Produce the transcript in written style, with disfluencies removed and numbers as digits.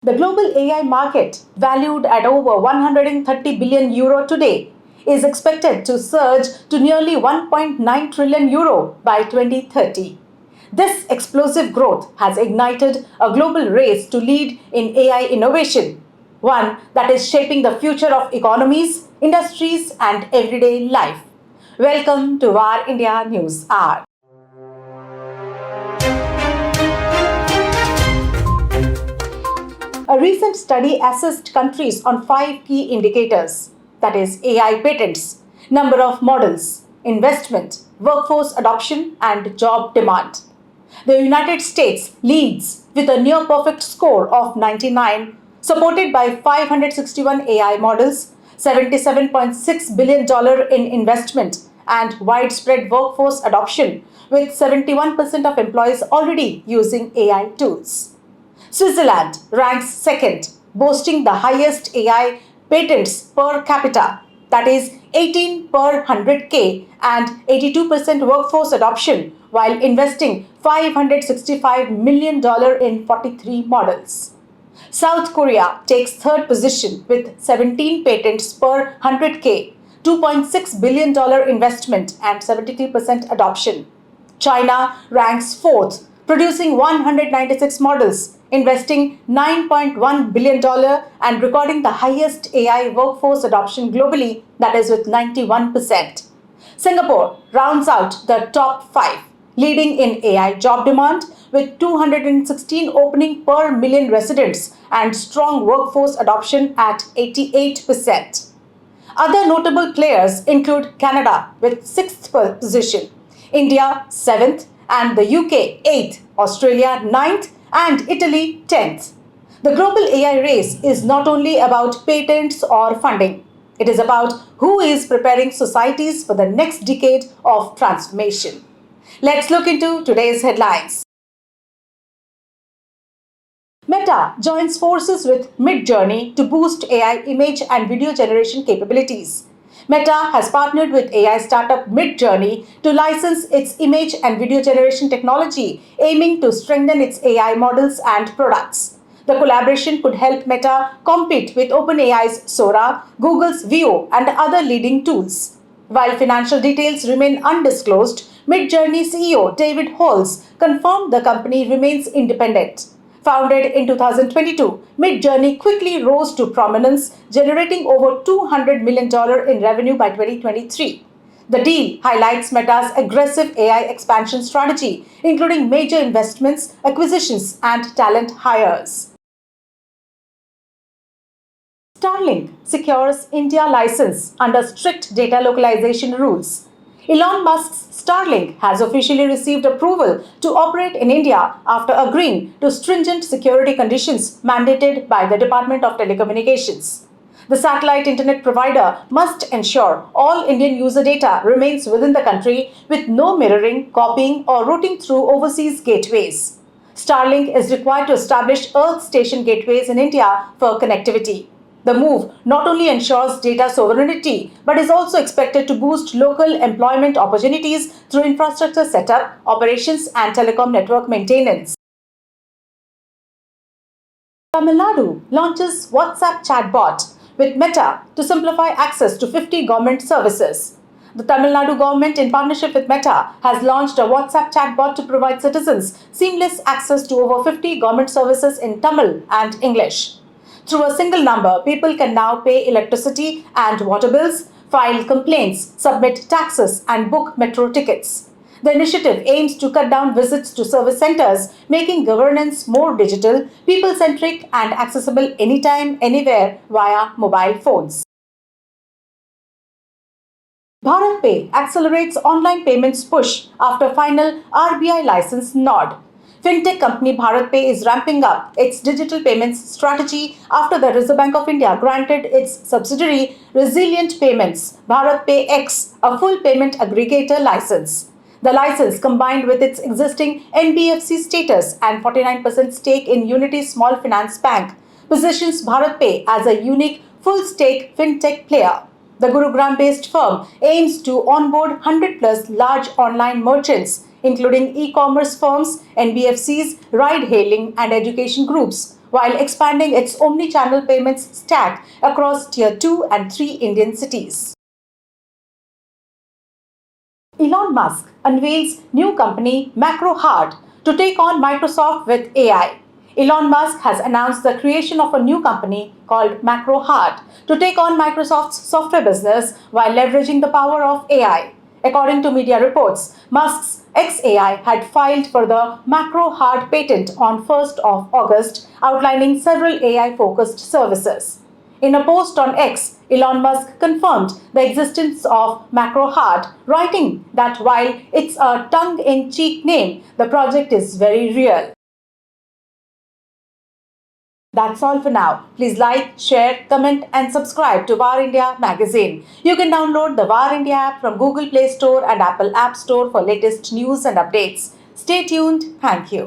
The global AI market, valued at over 130 billion euro today, is expected to surge to nearly 1.9 trillion euro by 2030. This explosive growth has ignited a global race to lead in AI innovation, one that is shaping the future of economies, industries, and everyday life. Welcome to our India News Hour. A recent study assessed countries on 5 key indicators, that is, AI patents, number of models, investment, workforce adoption, and job demand. The United States leads with a near perfect score of 99, supported by 561 AI models, $77.6 billion in investment, and widespread workforce adoption, with 71% of employees already using AI tools. Switzerland ranks second, boasting the highest AI patents per capita, that is 18 per 100K, and 82% workforce adoption, while investing $565 million in 43 models. South Korea takes third position with 17 patents per 100K, $2.6 billion investment, and 73% adoption. China ranks fourth, producing 196 models, investing $9.1 billion and recording the highest AI workforce adoption globally, that is with 91%. Singapore rounds out the top five, leading in AI job demand with 216 opening per million residents and strong workforce adoption at 88%. Other notable players include Canada with 6th position, India 7th, and the UK 8th, Australia 9th, and Italy 10th. The global AI race is not only about patents or funding. It is about who is preparing societies for the next decade of transformation. Let's look into today's headlines. Meta joins forces with Midjourney to boost AI image and video generation capabilities. Meta has partnered with AI startup Midjourney to license its image and video generation technology, aiming to strengthen its AI models and products. The collaboration could help Meta compete with OpenAI's Sora, Google's Veo, and other leading tools. While financial details remain undisclosed, Midjourney CEO David Halls confirmed the company remains independent. Founded in 2022, Midjourney quickly rose to prominence, generating over $200 million in revenue by 2023. The deal highlights Meta's aggressive AI expansion strategy, including major investments, acquisitions, and talent hires. Starlink secures India license under strict data localization rules. Elon Musk's Starlink has officially received approval to operate in India after agreeing to stringent security conditions mandated by the Department of Telecommunications. The satellite internet provider must ensure all Indian user data remains within the country with no mirroring, copying, or routing through overseas gateways. Starlink is required to establish Earth station gateways in India for connectivity. The move not only ensures data sovereignty, but is also expected to boost local employment opportunities through infrastructure setup, operations, and telecom network maintenance. Tamil Nadu launches WhatsApp chatbot with Meta to simplify access to 50 government services. The Tamil Nadu government, in partnership with Meta, has launched a WhatsApp chatbot to provide citizens seamless access to over 50 government services in Tamil and English. Through a single number, people can now pay electricity and water bills, file complaints, submit taxes, and book metro tickets. The initiative aims to cut down visits to service centers, making governance more digital, people-centric, and accessible anytime, anywhere via mobile phones. BharatPe accelerates online payments push after final RBI license nod. Fintech company BharatPe is ramping up its digital payments strategy after the Reserve Bank of India granted its subsidiary Resilient Payments, BharatPe X, a full payment aggregator license. The license, combined with its existing NBFC status and 49% stake in Unity Small Finance Bank, positions BharatPe as a unique full-stake fintech player. The Gurugram-based firm aims to onboard 100 plus large online merchants, including e-commerce firms, NBFCs, ride-hailing, and education groups, while expanding its omni-channel payments stack across Tier 2 and 3 Indian cities. Elon Musk unveils new company MacroHeart to take on Microsoft with AI. Elon Musk has announced the creation of a new company called MacroHeart to take on Microsoft's software business while leveraging the power of AI. According to media reports, Musk's XAI had filed for the MacroHeart patent on 1st of August, outlining several AI-focused services. In a post on X, Elon Musk confirmed the existence of MacroHeart, writing that while it's a tongue-in-cheek name, the project is very real. That's all for now. Please like, share, comment, and subscribe to Var India magazine. You can download the Var India app from Google Play Store and Apple App Store for latest news and updates. Stay tuned. Thank you.